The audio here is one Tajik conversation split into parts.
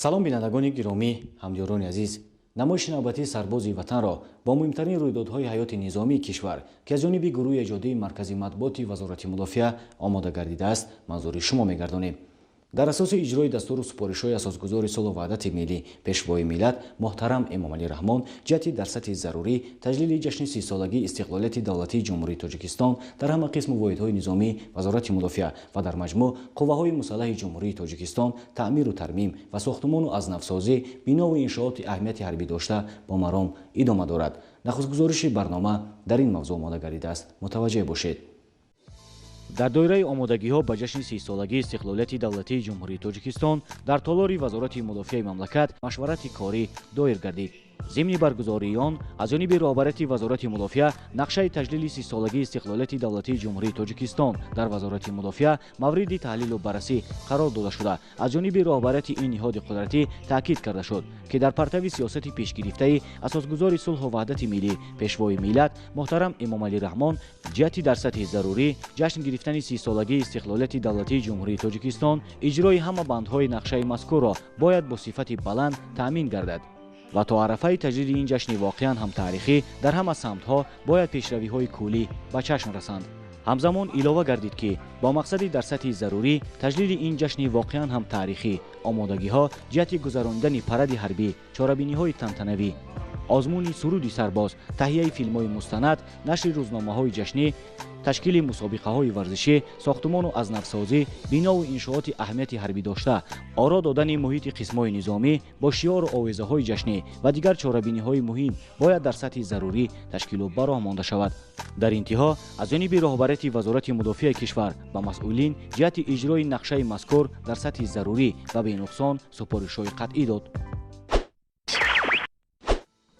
салом бинандагони гиромӣ, ҳамдиёрони азиз. намоиши навбатии сарбози ватанро бо муҳимтарин рӯйдодҳои ҳаёти низомии кишвар ки аз ҷониби гурӯҳи эҷодии маркази матбуоти вазорати мудофиа омода гардидааст манзури шумо мегардонем. дар асоси иҷрои дастуру супоришҳои асосгузори сулҳу ваҳдати миллӣ пешвои миллат муҳтарам эмомалӣ раҳмон ҷиҳати дар сатҳи зарурӣ таҷлили ҷашни 30-солагии истиқлолияти давлатии ҷумҳурии Тоҷикистон дар ҳама қисму воҳидҳои низомии вазорати мудофиа ва дар маҷмӯъ қувваҳои мусаллаҳи ҷумҳурии Тоҷикистон таъмиру тармим ва сохтмону азнавсозӣ бинову иншооти аҳамияти ҳарбӣ дошта бо маром идома дорад. нахустгузориши барнома дар ин мавзӯъ омода гардидааст. мутаваҷҷеҳ бошед. дар доираи омодагиҳо ба ҷашни 30-солагии истиқлолияти давлатии ҷумҳурии Тоҷикистон дар толори вазорати мудофиаи мамлакат машварати корӣ доир гардид. зимни баргузории он аз ҷониби роҳбарияти вазорати мудофиа нақшаи таҷлили 30-солагии истиқлолияти давлатии ҷумҳурии Тоҷикистон дар вазорати мудофиа мавриди таҳлилу баррасӣ қарор дода шуда аз ҷониби роҳбарияти ин ниҳоди қудратӣ таъкид карда шуд ки дар партави сиёсати пешгирифтаи асосгузори сулҳу ваҳдати миллӣ пешвои миллат муҳтарам эмомалӣ раҳмон ҷиҳати дар сатҳи зарурӣ ҷашн гирифтани 30-солагии истиқлолияти давлатии ҷумҳурии Тоҷикистон иҷрои ҳама бандҳои нақшаи мазкурро бояд бо сифати баланд таъмин гардад ва то арафаи таҷлили ин ҷашни воқеан ҳам таърихӣ дар ҳама самтҳо бояд пешравиҳои куллӣ ба чашм расанд. ҳамзамон илова гардид ки бо мақсади дар сатҳи зарурӣ таҷлили ин ҷашни воқеан ҳам таърихӣ омодагиҳо ҷиҳати гузарондани паради ҳарбӣ, чорабиниҳои тантанавӣ, озмуни суруди сарбоз, таҳияи филмҳои мустанад, нашри рӯзномаҳои ҷашнӣ, ташкили мусобиқаҳои варзишӣ, сохтмону азнавсозӣ, бинову иншооти аҳамияти ҳарбӣ дошта, оро додани муҳити қисмҳои низомӣ бо шиору овезаҳои ҷашнӣ ва дигар чорабиниҳои муҳим бояд дар сатҳи зарурӣ ташкилу бароҳ монда шавад. дар интиҳо аз ҷониби роҳбарияти вазорати мудофиаи кишвар ба масъулин ҷиҳати иҷрои нақшаи мазкур дар сатҳи зарурӣ ва бенуқсон супоришҳои қатъӣ дод.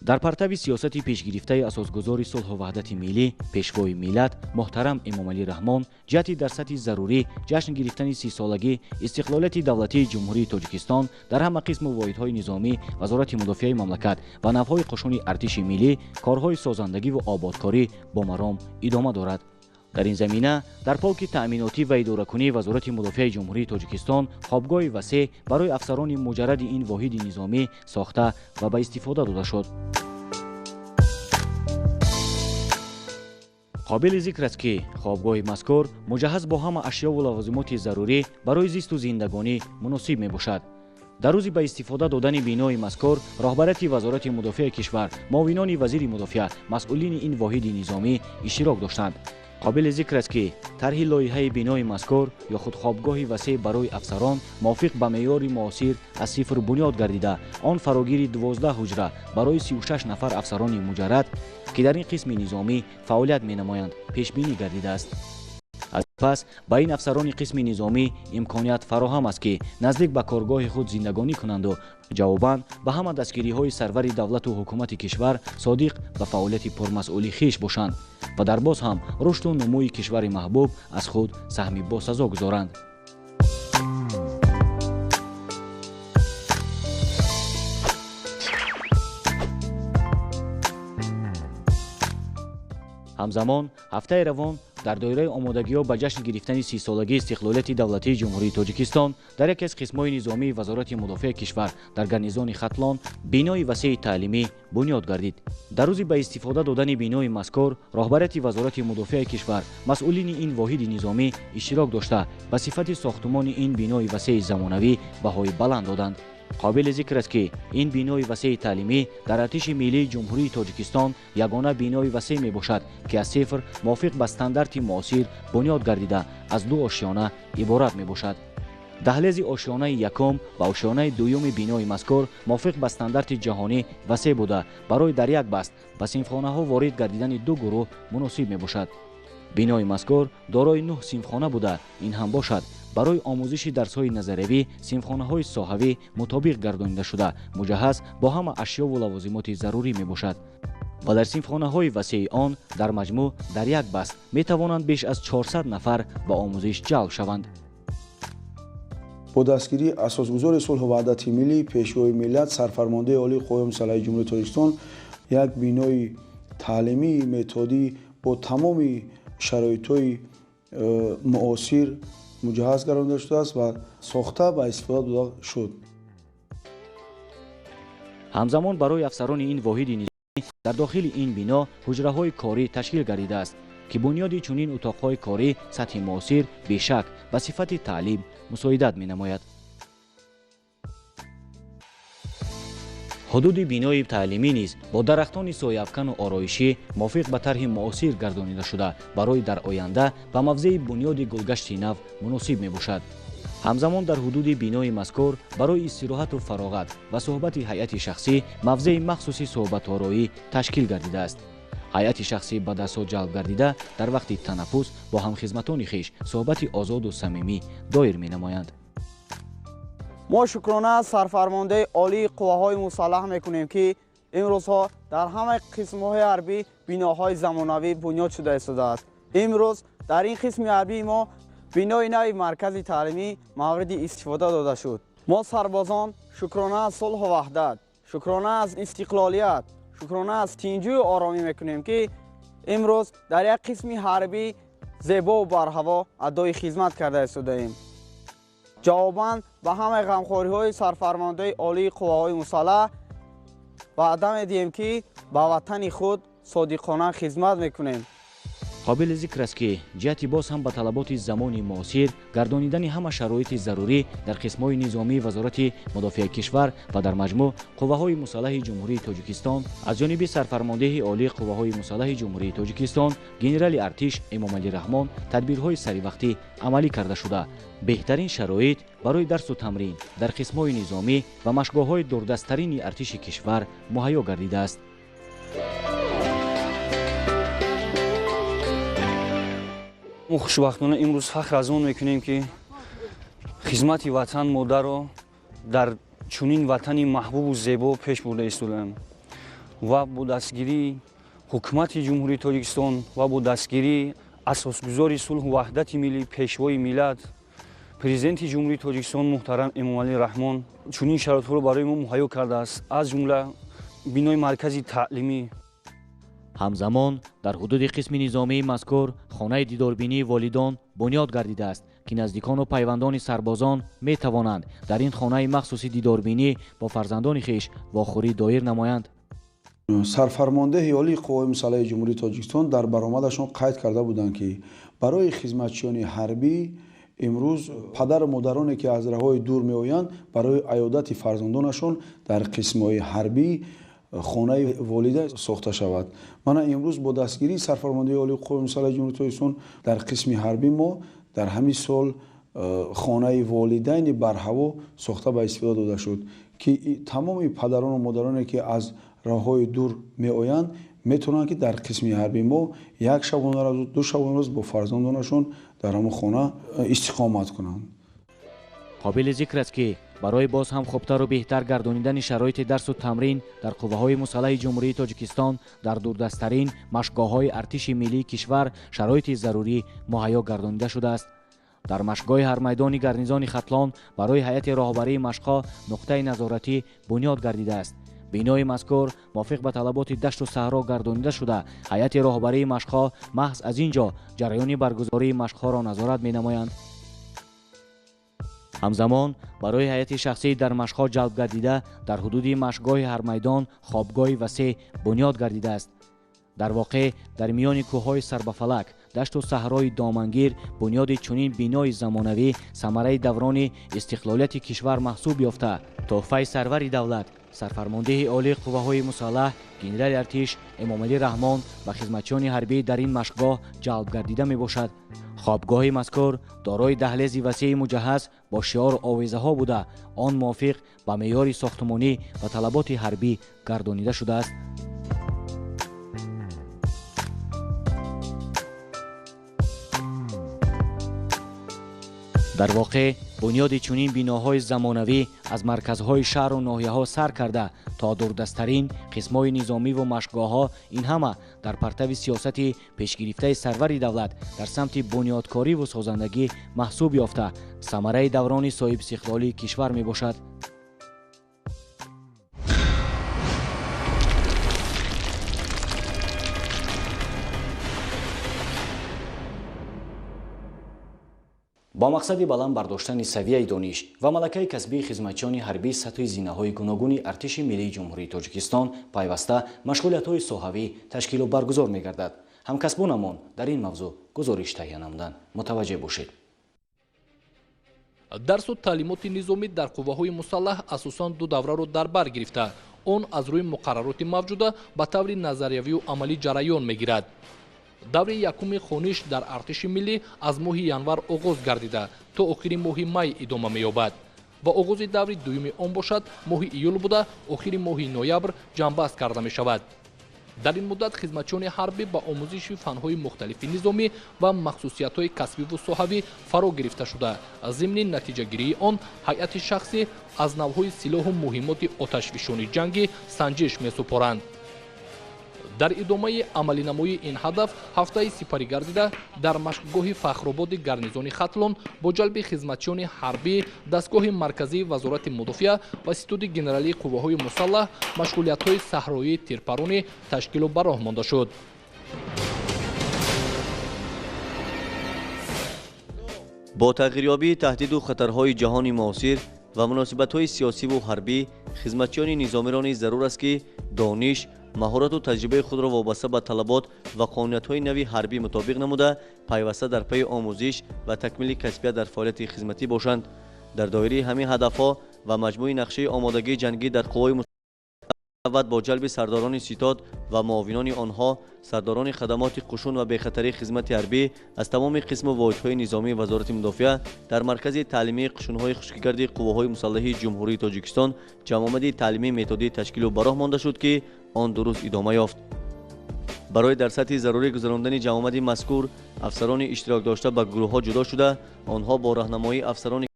дар партави сиёсати пешгирифтаи асосгузори сулҳу ваҳдати миллӣ пешвои миллат муҳтарам эмомалӣ раҳмон ҷиҳати дар сатҳи зарурӣ ҷашн гирифтани 30-солагии истиқлолияти давлатии ҷумҳурии Тоҷикистон дар ҳама қисму воҳидҳои низомии вазорати мудофиаи мамлакат ва навъҳои қушуни артиши миллӣ корҳои созандагиву ободкорӣ бо маром идома дорад. дар ин замина дар полки таъминотӣ ва идоракунии вазорати мудофиаи ҷумҳурии Тоҷикистон хобгоҳи васеъ барои афсарони муҷарради ин воҳиди низомӣ сохта ва ба истифода дода шуд. қобили зикр аст ки хобгоҳи мазкур муҷаҳҳаз бо ҳама ашёву лавозимоти зарурӣ барои зисту зиндагонӣ муносиб мебошад. дар рӯзи ба истифода додани бинои мазкур роҳбарияти вазорати мудофиаи кишвар, муовинони вазири мудофиа, масъулини ин воҳиди низомӣ иштирок доштанд. қобили зикр аст ки тарҳи лоиҳаи бинои мазкур ё худ хобгоҳи васеъ барои афсарон мувофиқ ба меъёри муосир аз сифр бунёд гардида он фарогири 12 ҳуҷра барои 36 нафар афсарони муҷаррад ки дар ин қисми низомӣ фаъолият менамоянд пешбинӣ гардидааст. аз пас ба ин афсарони қисми низомӣ имконият фароҳам аст ки наздик ба коргоҳи худ зиндагонӣ кунанду ҷавобан ба ҳама дастгириҳои сарвари давлату ҳукумати кишвар содиқ ба фаъолияти пурмасъули хиш бошанд ва дар боз ҳам рушду нумӯи кишвари маҳбуб аз худ саҳми босазо гузоранд. ҳамзамон ҳафтаи равон дар доираи омодагиҳо ба ҷашн гирифтани 30-солагии истиқлолияти давлатии ҷумҳурии Тоҷикистон дар яке аз қисмҳои низомии вазорати мудофиаи кишвар дар гарнизони Хатлон бинои васеъи таълимӣ бунёд гардид. дар рӯзи ба истифода додани бинои мазкур роҳбарияти вазорати мудофиаи кишвар, масъулини ин воҳиди низомӣ иштирок дошта ба сифати сохтмони ин бинои васеъи замонавӣ баҳои баланд доданд. қобили зикр аст ки ин бинои васеъи таълимӣ дар артиши миллии ҷумҳурии Тоҷикистон ягона бинои васеъ мебошад ки аз сифр мувофиқ ба стандарти муосир бунёд гардида аз 2 ошёна иборат мебошад. даҳлези ошёнаи якум ва ошёнаи дуюми бинои мазкур мувофиқ ба стандарти ҷаҳонӣ васеъ буда барои дар як баст ба синфхонаҳо ворид гардидани 2 гурӯҳ муносиб мебошад. бинои мазкур дорои 9 синфхона буда ин ҳам бошад барои омӯзиши дарсҳои назариявӣ синфхонаҳои соҳавӣ мутобиқ гардонида шуда муҷаҳҳаз бо ҳама ашёву лавозимоти зарурӣ мебошад ва дар синфхонаҳои васеъи он дар маҷмӯъ дар як баст метавонанд беш аз 400 нафар ба омӯзиш ҷалб шаванд. бо дастгирии асосгузори сулҳу ваҳдати миллӣ пешвои миллат сарфармондаи олии қувваҳои мусаллаҳаи ҷумҳурии Тоҷикистон як бинои таълимии методӣ бо тамоми шароитҳои муосир муҷаҳҳаз гардонида шудааст ва сохта ба истифода дода шуд. ҳамзамон барои афсарони ин воҳиди низомӣ дар дохили ин бино ҳуҷраҳои корӣ ташкил гардидааст ки бунёди чунин утоқҳои корӣ сатҳи муосир бешак ба сифати таълим мусоидат менамояд. ҳудуди бинои таълимӣ низ бо дарахтони сояафкану ороишӣ мувофиқ ба тарҳи муосир гардонида шуда барои дар оянда ба мавзеи бунёди гулгашти нав муносиб мебошад. ҳамзамон дар ҳудуди бинои мазкур барои истироҳату фароғат ва суҳбати ҳайати шахсӣ мавзеи махсуси суҳбатороӣ ташкил гардидааст. ҳайати шахсӣ ба дастҳо ҷалб гардида дар вақти танаффус бо ҳамхизматони хиш суҳбати озоду самимӣ доир менамоянд. мо шукрона сарфармондаи олии қувваҳои мусаллаҳ мекунем ки имрӯзҳо дар ҳамаи қисмҳои ҳарбӣ биноҳои замонавӣ бунёд шуда истодааст. имрӯз дар ин қисми ҳарбии мо бинои нави маркази таълимӣ мавриди истифода дода шуд. мо сарбозон шукрона аз сулҳу ваҳдат, шукрона аз истиқлолият, шукрона аз тинҷӯю оромӣ мекунем ки имрӯз дар як қисми ҳарбӣ зебову барҳаво адои хизмат карда истодаем. ҷавобан ба ҳамаи ғамхориҳои сарфармондаи олии қувваҳои мусаллаҳ ваъда медиҳем ки ба ватани худ содиқона хизмат мекунем. қобили зикр аст ки ҷиҳати боз ҳам ба талаботи замони муосир гардонидани ҳама шароити зарурӣ дар қисмҳои низомии вазорати мудофиаи кишвар ва дар маҷмӯъ қувваҳои мусаллаҳи ҷумҳурии тоҷикистон аз ҷониби сарфармондеҳи олии қувваҳои мусаллаҳи ҷумҳурии тоҷикистон генерали артиш Эмомалӣ Раҳмон тадбирҳои саривақтӣ амалӣ карда шуда беҳтарин шароит барои дарсу тамрин дар қисмҳои низомӣ ва машгоҳҳои дурдасттарини артиши кишвар муҳайё гардидааст. мо хушбахтона имрӯз фахр аз он мекунем ки хизмати ватан модаро дар чунин ватани маҳбубу зебо пеш бурда истодаем ва бо дастгирии ҳукумати ҷумҳурии тоҷикистон ва бо дастгирии асосгузори сулҳу ваҳдати миллӣ пешвои миллат президенти ҷумҳурии тоҷикистон муҳтарам Эмомалӣ Раҳмон чунин шароитҳоро барои мо муҳайё кардааст, аз ҷумла бинои маркази таълимӣ. ҳамзамон дар ҳудуди қисми низомии мазкур хонаи дидорбинии волидон бунёд гардидааст ки наздикону пайвандони сарбозон метавонанд дар ин хонаи махсуси дидорбинӣ бо фарзандони хиш вохӯрӣ доир намоянд. сарфармондаи олии қувваҳои мусаллаҳи ҷумҳурии тоҷикистон дар баромадашон қайд карда буданд ки барои хизматчиёни ҳарбӣ имрӯз падару модароне ки аз раҳҳои дур меоянд барои аёдати фарзандонашон дар қисмҳои ҳарбӣ хонаи волида сохта шавад. мана имрӯз бо дастгирии сарфармондаи олии қувваҳои мусаллаҳи ҷумҳурии тоҷикистон дар қисми ҳарбӣ мо дар ҳамин сол хонаи волидайни барҳаво сохта ба истифода дода шуд ки тамоми падарону модароне ки аз раҳҳои дур меоянд метавонанд ки дар қисми ҳарбии мо як шабонарӯз ду шабонарӯз бо фарзандонашон дар ҳамон хона истиқомат кунанд. қобили зикр аст ки барои боз ҳам хубтару беҳтар гардонидани шароити дарсу тамрин дар қувваҳои мусаллаҳи ҷумҳурии тоҷикистон дар дурдасттарин машгоҳҳои артиши миллии кишвар шароити зарурӣ муҳайё гардонида шудааст. дар машгоҳи ҳармайдони гарнизони хатлон барои ҳайати роҳбарии машқҳо нуқтаи назоратӣ бунёд гардидааст. бинои мазкур мувофиқ ба талаботи дашту саҳро гардонида шуда ҳайати роҳбарии машқҳо маҳз аз ин ҷо ҷараёни баргузории машқҳоро назорат менамоянд. ҳамзамон барои ҳайати шахсӣ дар машқҳо ҷалб гардида дар ҳудуди машгоҳи ҳармайдон хобгоҳи васеъ бунёд гардидааст. дар воқеъ дар миёни кӯҳҳои сарбафалак дашту саҳрои домангир бунёди чунин бинои замонавӣ самараи даврони истиқлолияти кишвар маҳсуб ёфта тӯҳфаи сарвари давлат сарфармондаи олии қувваҳои мусаллаҳ генерали артиш Эмомалӣ Раҳмон ба хизматчиёни ҳарбӣ дар ин машқгоҳ ҷалб гардида мебошад. хобгоҳи мазкур дороидаҳлези васеъи муҷаҳҳаз бо шиору овезаҳо буда он мувофиқ ба меъёри сохтмонӣ ва талаботи ҳарбӣ гардонида шудааст. дар воқеъ бунёди чунин биноҳои замонавӣ аз марказҳои шаҳру ноҳияҳо сар карда то дурдасттарин қисмҳои низомиву машқгоҳҳо ин ҳама дар партави сиёсати пешгирифтаи сарвари давлат дар самти бунёдкориву созандагӣ маҳсуб ёфта самараи даврони соҳибистиқлолии кишвар мебошад. با مقصد بلند برداشتن سویه دانش و ملکه کسبی خدمتچیان حربی سطح زینه‌های گوناگون ارتش ملی جمهوری تاجیکستان پیوسته مشغولیت‌های ساحوی تشکیل و برگزار می‌گردد. همکسبانمان در این موضوع گزارش تهیه نمودند. متوجه باشید. дарсу таълимоти низомӣ дар қувваҳои мусаллаҳ асосан ду давраро дар бар гирифта он аз рӯи муқаррароти мавҷуда ба таври назариявию амалӣ ҷараён мегирад. даври якуми хониш дар артиши миллӣ аз моҳи январ оғоз гардида то охири моҳи май идома меёбад ва оғози даври дуюми он бошад моҳи июл буда охири моҳи ноябр ҷамъбаст карда мешавад. дар ин муддат хизматчиёни ҳарбӣ ба омӯзиши фанҳои мухталифи низомӣ ва махсусиятҳои касбиву соҳавӣ фаро гирифта шуда зимни натиҷагирии он ҳайати шахсӣ аз навъҳои силоҳу муҳимоти оташфишони ҷангӣ санҷиш месупоранд. дар идомаи амалинамоии ин ҳадаф ҳафтаи сипарӣ гардида дар машқгоҳи фахрободи гарнизони хатлон бо ҷалби хизматчиёни ҳарбӣ дастгоҳи марказии вазорати мудофиа ва ситуди генералии қувваҳои мусаллаҳ машғулиятҳои саҳроии тирпаронӣ ташкилу ба роҳ монда шуд. бо тағйирёбии таҳдиду хатарҳои ҷаҳони муосир ва муносибатҳои сиёсиву ҳарбӣ хизматчиёни низомиро низ зарур аст ки дониш маҳорату таҷрибаи худро вобаста ба талабот ва қонуниятҳои нави ҳарбӣ мутобиқ намуда пайваста дар пайи омӯзиш ва такмили касбият дар фаъолияти хизматӣ бошанд. дар доираи ҳамин ҳадафҳо ва маҷмӯи нақшаи омодагии ҷангӣ дар қувваҳои мусаллаҳ бо ҷалби сардорони ситод ва муовинони онҳо сардорони хадамоти қушун ва бехатарии хизмати ҳарбӣ аз тамоми қисму воҳидҳои низомии вазорати мудофиа дар маркази таълимии қушунҳои хушкигарди қувваҳои мусаллаҳии ҷумҳурии тоҷикистон ҷамъомади таълимии методии ташкилу ба роҳ монда шуд ки он дуруст идома ёфт. барои дар сатҳи зарурӣ гузарондани ҷамъомади мазкур афсарони иштирокдошта ба гурӯҳҳо ҷудо шуда онҳо бо раҳнамоии афсарони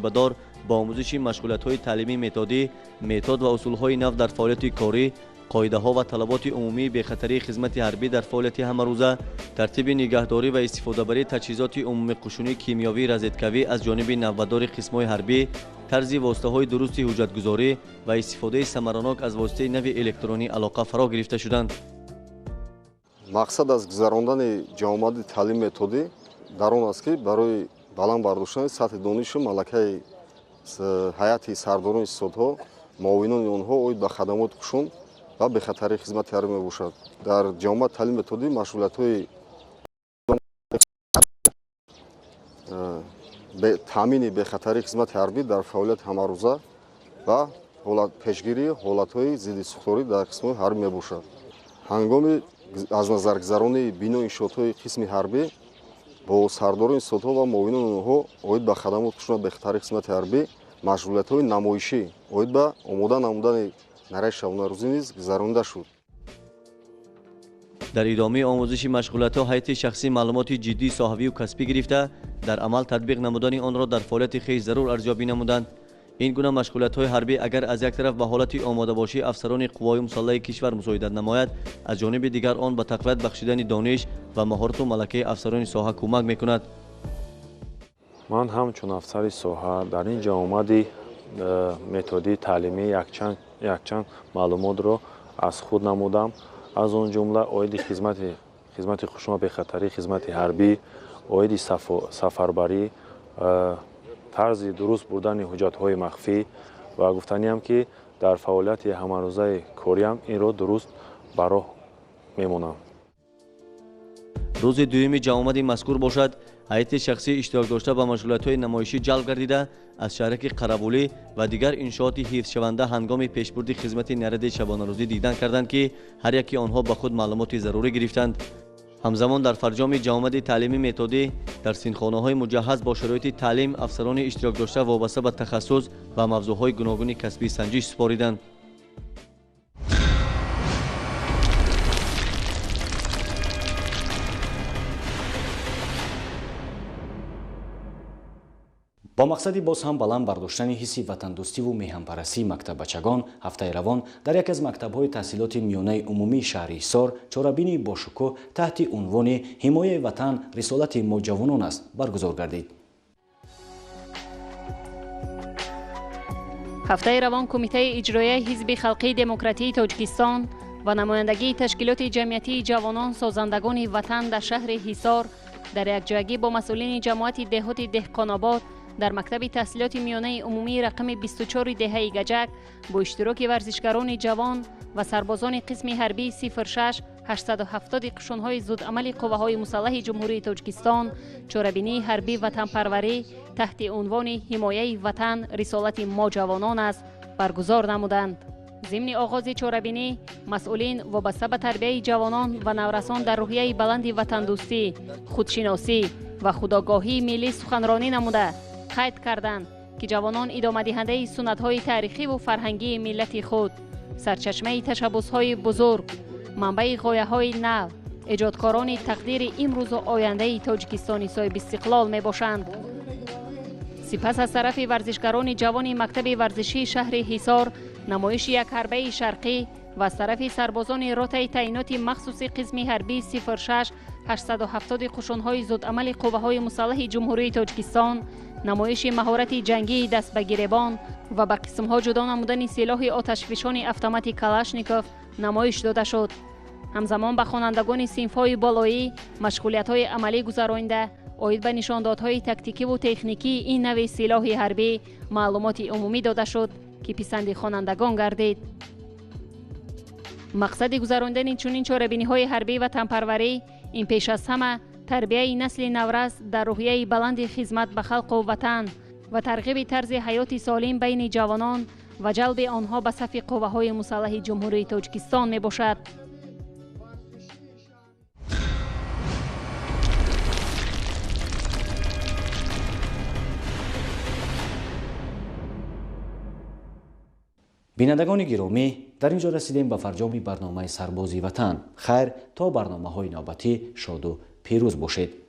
бадор ба омӯзиши машғулиятҳои таълимии методӣ метод ва усулҳои нав дар фаъолияти корӣ қоидаҳо ва талаботи умумии бехатарии хизмати ҳарбӣ дар фаъолияти ҳамарӯза тартиби нигаҳдорӣ ва истифодабарии таҷҳизоти умумии қушунӣ кимиёвӣ разедкавӣ аз ҷониби навбатдори қисмҳои ҳарбӣ тарзи воситаҳои дурусти ҳуҷҷатгузорӣ ва истифодаи самаранок аз воситаи нави электронӣ алоқа фаро гирифта шуданд. мақсад аз гузарондани ҷамъомади таълими методӣ дар он аст ки барои баланд бардоштани сатҳи донишу малакаи ҳайати сардорони ситодҳо муовинони онҳо оид ба хадамоти кушун ва бехатарии хизмати ҳарбӣ мебошад. дар ҷамъомади таълими методӣ машғулиятҳои таъмини бехатарии хизмати ҳарбӣ дар фаъолияти ҳамарӯза ва пешгирии ҳолатҳои зидди сӯхторӣ дар қисмҳои ҳарбӣ мебошад. ҳангоми аз назаргузаронии бино иншоотҳои қисми ҳарбӣ бо сардорони ситодҳо ва муовинони онҳо оид ба хадамоти кушун ва бехатарии хизмати ҳарбӣ машғулиятҳои намоишӣ оид ба омода намудани нараи шабонарӯзӣ низ гузаронида шуд. дар идомаи омӯзиши машғулиятҳо ҳайати шахсӣ маълумоти ҷиддии соҳавию касбӣ гирифта дар амал татбиқ намудани онро дар фаъолияти хеш зарур арзёбӣ намуданд. ин гуна машғулиятҳои ҳарбӣ агар аз як тараф ба ҳолати омодабошии афсарони қувваҳои мусаллаҳи кишвар мусоидат намояд аз ҷониби дигар он ба тақвият бахшидани дониш ва маҳорату малакаи афсарони соҳа кӯмак мекунад. ман ҳамчун афсари соҳа дар ин ҷамъомади методии таълимӣ якчанд маълумотро аз худ намудам. аз он ҷумла оиди хизмати хушун ва бехатарӣ хизмати ҳарбӣ, оиди сафарбарӣ, тарзи дуруст бурдани ҳуҷҷатҳои махфӣ ва гуфтаниам ки дар фаъолияти ҳамарӯзаи кориам инро дуруст ба роҳ мемонам. рӯзи дуюми ҷамъомади мазкур бошад ҳайати шахсӣ иштирокдошта ба машғулиятҳои намоишӣ ҷалб гардида аз шаҳраки қарабулӣ ва дигар иншооти ҳифзшаванда ҳангоми пешбурди хизмати наради шабонарӯзӣ дидан карданд ки ҳар яки онҳо ба худ маълумоти зарурӣ гирифтанд. ҳамзамон дар фарҷоми ҷамъомади таълимии методӣ дар синхонаҳои муҷаҳҳаз бо шароити таълим афсарони иштирокдошта вобаста ба тахассус ва мавзӯъҳои гуногуни касбӣ санҷиш супориданд. با مقصد باز هم بلند برداشتن حسی وطندوستی و میهنپرستی مکتبچگان هفته روان در یک از مکتب‌های تحصیلات میانه عمومی شهر حصار چاره‌بینی باشکوه تحت عنوان حمایه وطن رسالت ما جوانان است برگزار گردید. هفته روان کمیته اجرایی حزب خلقی دموکراتی تاجیکستان و نمایندگی تشکیلات جمعیتی جوانان سازندگان وطن در شهر حصار در یکجایی با مسئولین جماعت دهات دهقان‌آباد در مکتب تحصیلات میانه عمومی رقم 24 دهه گجک با اشتراک ورزشکاران جوان و سربازان قسم حربی 06 870 قشون‌های زودعمل قوه‌های مسلح جمهوری تاجیکستان چاره‌بینی حربی وطن پروری تحت عنوان حمایه وطن رسالت ما جوانان است برگزار نمودند. ضمن آغاز چاره‌بینی مسئولین وابسته به تربیت جوانان و نورسان در روحیه بلند وطن دوستی، خودشناسی و خودآگاهی ملی سخنرانی نموده قید کردند که جوانان ادامه دهنده سنت‌های تاریخی و فرهنگی ملت خود، سرچشمه تشبس‌های بزرگ، منبع غایه‌های نو، ایجادکاران تقدیر امروز و آینده تاجیکستان صاحب استقلال میباشند. سپس از طرف ورزشکاران جوان مکتب ورزشی شهر حصار نمایش یک حربه شرقی و از طرف سربازان روتای تعینات مخصوص قسم حربی 06 870 قشون‌های زودعمل قوه‌های مسلح جمهوری تاجیکستان نمایش مهارت جنگی دست به گریبان و به قسم‌ها جدا نمودن سلاح آتشفشان اتومات کلاشنیکوف نمایش داده شد. همزمان به خوانندگان صنف‌های بالایی مشغولیت‌های عملی گذرانده آید به نشاندادهای تکتیکی و تکنیکی این نوع سلاح حربی معلومات عمومی داده شد که پسند خوانندگان گردید. مقصد گذراندن چنین چاره‌بینی‌های حربی و تنپروری این پیش از همه تربیت نسل نورس در روحیه بلند خدمت به خلق و وطن و ترغیب طرز حیات سالم بین جوانان و جلب آنها به صف قوه‌های مسلح جمهوری تاجیکستان میباشد. بینندگان گرامی، در اینجا رسیدیم به فرجام برنامه سربازی وطن. خیر تا برنامه‌های نوبتی شاد و پیروز باشید.